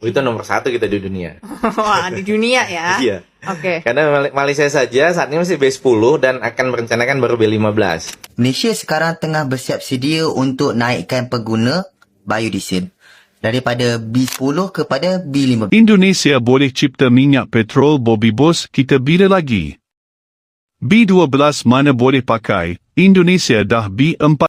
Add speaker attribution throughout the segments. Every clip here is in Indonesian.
Speaker 1: Itu nomor 1 kita di dunia.
Speaker 2: Wah, di dunia ya.
Speaker 1: Iya.
Speaker 2: Oke.
Speaker 1: Karena Malaysia saja saat ini masih B10 dan akan merencanakan baru B15.
Speaker 3: Malaysia sekarang tengah bersiap sedia untuk naikkan pengguna biodiesel daripada B10 kepada B15.
Speaker 4: Indonesia boleh cipta minyak petrol Bobby Bos kita bila lagi. B12 mana boleh pakai, Indonesia dah B4.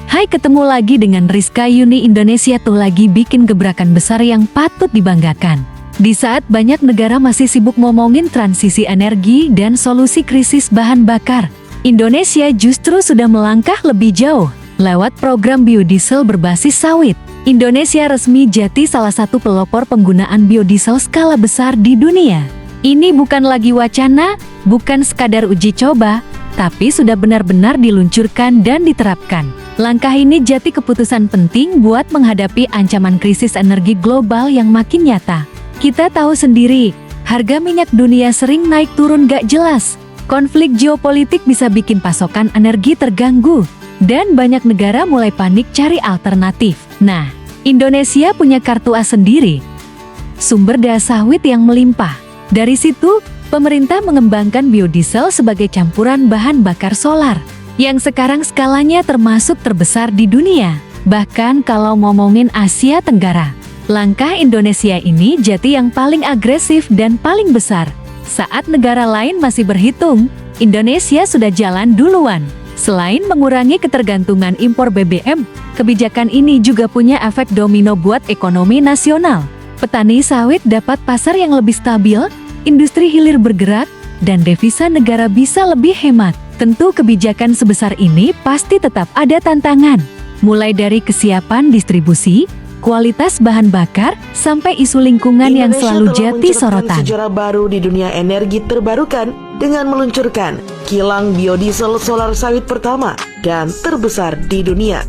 Speaker 5: Hai, ketemu lagi dengan Rizka Yuni. Indonesia tuh lagi bikin gebrakan besar yang patut dibanggakan. Di saat banyak negara masih sibuk ngomongin transisi energi dan solusi krisis bahan bakar, Indonesia justru sudah melangkah lebih jauh. Lewat program biodiesel berbasis sawit, Indonesia resmi jadi salah satu pelopor penggunaan biodiesel skala besar di dunia. Ini bukan lagi wacana, bukan sekadar uji coba, tapi sudah benar-benar diluncurkan dan diterapkan. Langkah ini jadi keputusan penting buat menghadapi ancaman krisis energi global yang makin nyata. Kita tahu sendiri, harga minyak dunia sering naik turun gak jelas. Konflik geopolitik bisa bikin pasokan energi terganggu, dan banyak negara mulai panik cari alternatif. Nah, Indonesia punya kartu as sendiri, sumber daya sawit yang melimpah. Dari situ, pemerintah mengembangkan biodiesel sebagai campuran bahan bakar solar, yang sekarang skalanya termasuk terbesar di dunia. Bahkan kalau ngomongin Asia Tenggara, langkah Indonesia ini jadi yang paling agresif dan paling besar. Saat negara lain masih berhitung, Indonesia sudah jalan duluan. Selain mengurangi ketergantungan impor BBM, kebijakan ini juga punya efek domino buat ekonomi nasional. Petani sawit dapat pasar yang lebih stabil, industri hilir bergerak, dan devisa negara bisa lebih hemat. Tentu kebijakan sebesar ini pasti tetap ada tantangan, mulai dari kesiapan distribusi, kualitas bahan bakar, sampai isu lingkungan yang selalu jadi sorotan.
Speaker 6: Sejarah baru di dunia energi terbarukan dengan meluncurkan kilang biodiesel solar sawit pertama dan terbesar di dunia.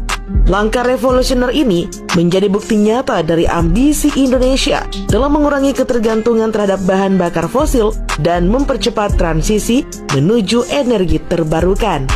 Speaker 6: Langkah revolusioner ini menjadi bukti nyata dari ambisi Indonesia dalam mengurangi ketergantungan terhadap bahan bakar fosil dan mempercepat transisi menuju energi terbarukan.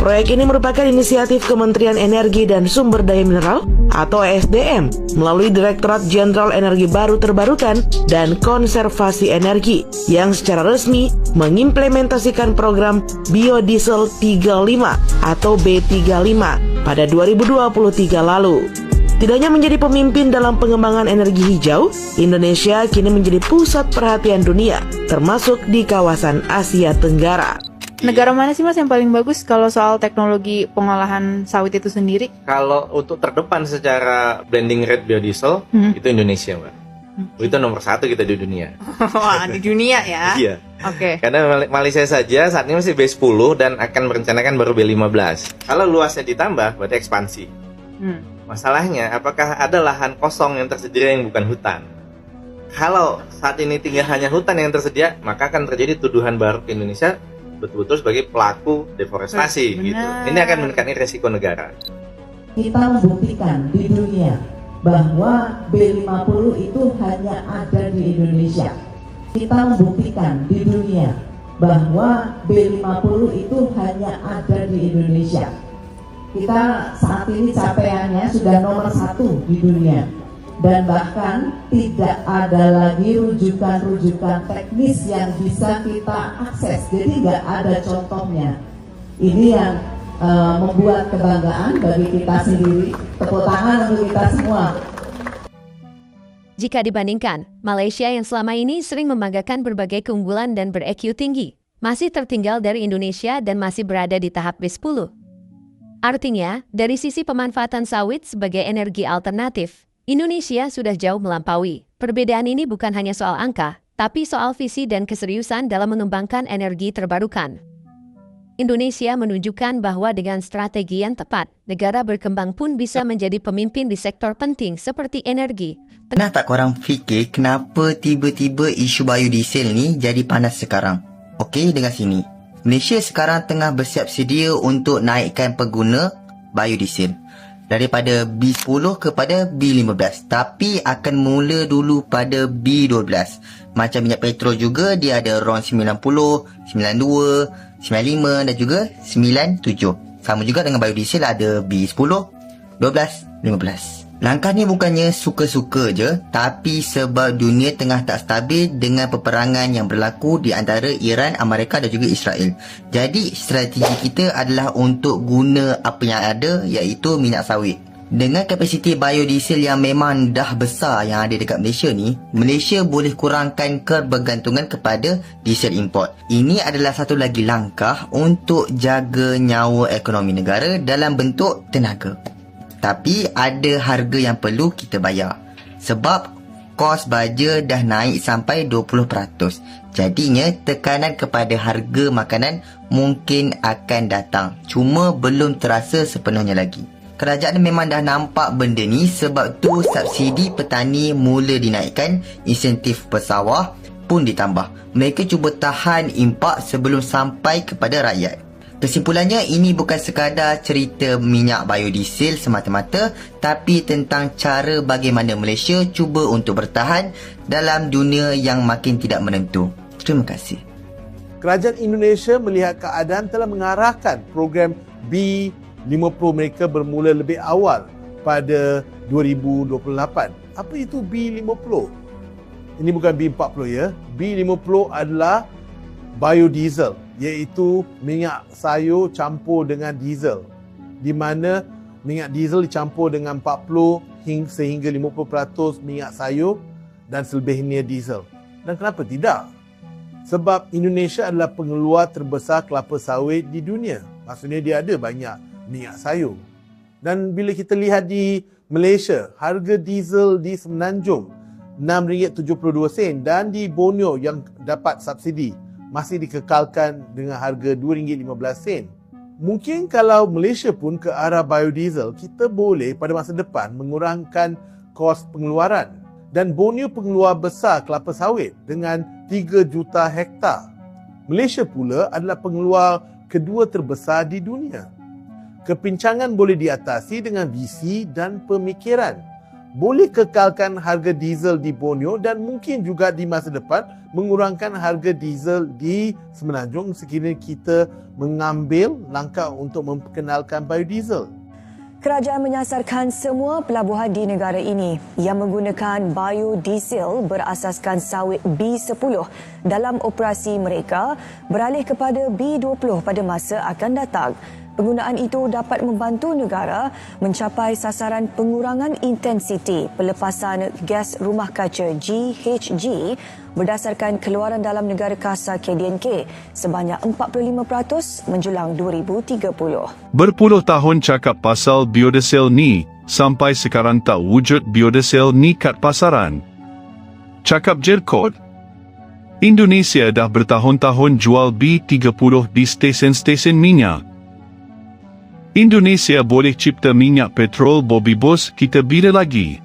Speaker 6: Proyek ini merupakan inisiatif Kementerian Energi dan Sumber Daya Mineral atau ESDM melalui Direktorat Jenderal Energi Baru Terbarukan dan Konservasi Energi yang secara resmi mengimplementasikan program Biodiesel 35 atau B35 pada 2023 lalu. Tidak hanya menjadi pemimpin dalam pengembangan energi hijau, Indonesia kini menjadi pusat perhatian dunia, termasuk di kawasan Asia Tenggara.
Speaker 2: Negara mana sih Mas yang paling bagus kalau soal teknologi pengolahan sawit itu sendiri?
Speaker 1: Kalau untuk terdepan secara blending rate biodiesel, itu Indonesia, Mbak. Itu nomor 1 kita di dunia.
Speaker 2: Wah, di dunia ya.
Speaker 1: Iya.
Speaker 2: Oke.
Speaker 1: Karena Malaysia saja saat ini masih B10 dan akan merencanakan baru B15. Kalau luasnya ditambah, berarti ekspansi. Masalahnya, apakah ada lahan kosong yang tersedia yang bukan hutan? Kalau saat ini tinggal hanya hutan yang tersedia, maka akan terjadi tuduhan baru ke Indonesia betul-betul sebagai pelaku deforestasi gitu. Ini akan meningkatkan resiko negara.
Speaker 7: Kita membuktikan di dunia bahwa B50 itu hanya ada di Indonesia. Kita membuktikan di dunia bahwa B50 itu hanya ada di Indonesia. Kita saat ini capaiannya sudah nomor 1 di dunia. Dan bahkan tidak ada lagi rujukan-rujukan teknis yang bisa kita akses. Jadi nggak ada contohnya. Ini yang membuat kebanggaan bagi kita sendiri. Tepuk tangan untuk kita semua.
Speaker 8: Jika dibandingkan, Malaysia yang selama ini sering membanggakan berbagai keunggulan dan ber-EQ tinggi, masih tertinggal dari Indonesia dan masih berada di tahap B10. Artinya, dari sisi pemanfaatan sawit sebagai energi alternatif, Indonesia sudah jauh melampaui. Perbedaan ini bukan hanya soal angka, tapi soal visi dan keseriusan dalam mengembangkan energi terbarukan. Indonesia menunjukkan bahwa dengan strategi yang tepat, negara berkembang pun bisa menjadi pemimpin di sektor penting seperti energi.
Speaker 3: Pernah tak korang fikir kenapa tiba-tiba isu biodiesel ni jadi panas sekarang? Okey, dengar sini. Malaysia sekarang tengah bersiap sedia untuk naikkan pengguna biodiesel daripada B10 kepada B15, tapi akan mula dulu pada B12. Macam minyak petrol juga, dia ada RON 90, 92, 95 dan juga 97. Sama juga dengan biodiesel, ada B10, 12, 15. Langkah ni bukannya suka-suka je, tapi sebab dunia tengah tak stabil dengan peperangan yang berlaku di antara Iran, Amerika dan juga Israel. Jadi strategi kita adalah untuk guna apa yang ada, iaitu minyak sawit. Dengan kapasiti biodiesel yang memang dah besar yang ada dekat Malaysia ni, Malaysia boleh kurangkan kebergantungan kepada diesel import. Ini adalah satu lagi langkah untuk jaga nyawa ekonomi negara dalam bentuk tenaga. Tapi ada harga yang perlu kita bayar. Sebab kos baja dah naik sampai 20%. Jadinya tekanan kepada harga makanan mungkin akan datang. Cuma belum terasa sepenuhnya lagi. Kerajaan memang dah nampak benda ni, sebab tu subsidi petani mula dinaikkan, insentif pesawah pun ditambah. Mereka cuba tahan impak sebelum sampai kepada rakyat. Kesimpulannya, ini bukan sekadar cerita minyak biodiesel semata-mata, tapi tentang cara bagaimana Malaysia cuba untuk bertahan dalam dunia yang makin tidak menentu. Terima kasih.
Speaker 9: Kerajaan Indonesia melihat keadaan telah mengarahkan program B50 mereka bermula lebih awal pada 2028. Apa itu B50? Ini bukan B40 ya. B50 adalah biodiesel, iaitu minyak sayur campur dengan diesel, di mana minyak diesel dicampur dengan 40 sehingga 50% minyak sayur dan selebihnya diesel. Dan kenapa tidak? Sebab Indonesia adalah pengeluar terbesar kelapa sawit di dunia. Maksudnya dia ada banyak minyak sayur. Dan bila kita lihat di Malaysia, harga diesel di Semenanjung RM6.72 dan di Borneo yang dapat subsidi masih dikekalkan dengan harga RM2.15. Mungkin kalau Malaysia pun ke arah biodiesel, kita boleh pada masa depan mengurangkan kos pengeluaran. Dan Borneo pengeluar besar kelapa sawit dengan 3 juta hektar. Malaysia pula adalah pengeluar kedua terbesar di dunia. Kepincangan boleh diatasi dengan visi dan pemikiran. Boleh kekalkan harga diesel di Borneo dan mungkin juga di masa depan mengurangkan harga diesel di Semenanjung sekiranya kita mengambil langkah untuk memperkenalkan biodiesel.
Speaker 10: Kerajaan menyasarkan semua pelabuhan di negara ini yang menggunakan biodiesel berasaskan sawit B10 dalam operasi mereka beralih kepada B20 pada masa akan datang. Penggunaan itu dapat membantu negara mencapai sasaran pengurangan intensiti pelepasan gas rumah kaca GHG berdasarkan keluaran dalam negara kasar KDNK sebanyak 45% menjelang 2030.
Speaker 4: Berpuluh tahun cakap pasal biodiesel ni, sampai sekarang tak wujud biodiesel ni kat pasaran. Cakap jerkot. Indonesia dah bertahun-tahun jual B30 di stesen-stesen minyak. Indonesia boleh cipta minyak petrol bobibus kita bila lagi.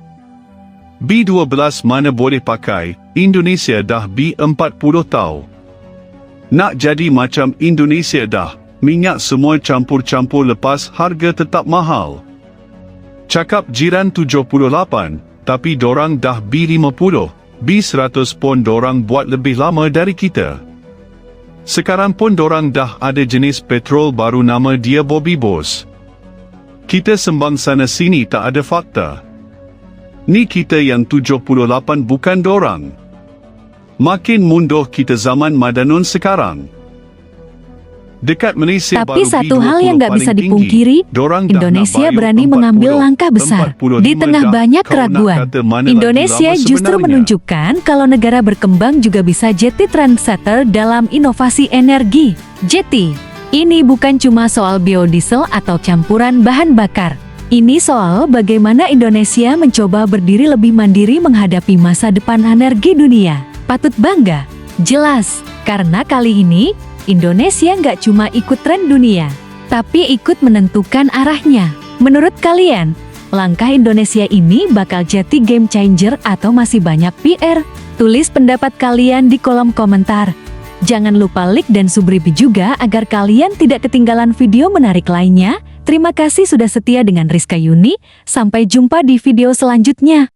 Speaker 4: B12 mana boleh pakai, Indonesia dah B40 tau. Nak jadi macam Indonesia dah, minyak semua campur-campur lepas harga tetap mahal. Cakap jiran 78, tapi dorang dah B50, B100 pun dorang buat lebih lama dari kita. Sekarang pun dorang dah ada jenis petrol baru nama dia Bobibus. Kita sembang sana sini tak ada fakta. Ni kita yang 78 bukan dorang. Makin mundur kita zaman Madanun sekarang. Dekat Malaysia
Speaker 5: Tapi
Speaker 4: baru
Speaker 5: satu
Speaker 4: B20
Speaker 5: hal yang nggak bisa
Speaker 4: paling
Speaker 5: dipungkiri,
Speaker 4: tinggi, dorang dah
Speaker 5: Indonesia
Speaker 4: nak bayar
Speaker 5: berani
Speaker 4: 40,
Speaker 5: mengambil langkah besar.
Speaker 4: 45
Speaker 5: Di tengah
Speaker 4: dah,
Speaker 5: banyak
Speaker 4: kau nak
Speaker 5: keraguan,
Speaker 4: kata mana lagi
Speaker 5: Indonesia
Speaker 4: lama
Speaker 5: justru
Speaker 4: sebenarnya?
Speaker 5: menunjukkan kalau negara berkembang juga bisa jadi trendsetter dalam inovasi energi. JT, ini bukan cuma soal biodiesel atau campuran bahan bakar. Ini soal bagaimana Indonesia mencoba berdiri lebih mandiri menghadapi masa depan energi dunia. Patut bangga, jelas, karena kali ini Indonesia nggak cuma ikut tren dunia, tapi ikut menentukan arahnya. Menurut kalian, langkah Indonesia ini bakal jadi game changer atau masih banyak PR? Tulis pendapat kalian di kolom komentar. Jangan lupa like dan subscribe juga agar kalian tidak ketinggalan video menarik lainnya. Terima kasih sudah setia dengan Rizka Yuni. Sampai jumpa di video selanjutnya.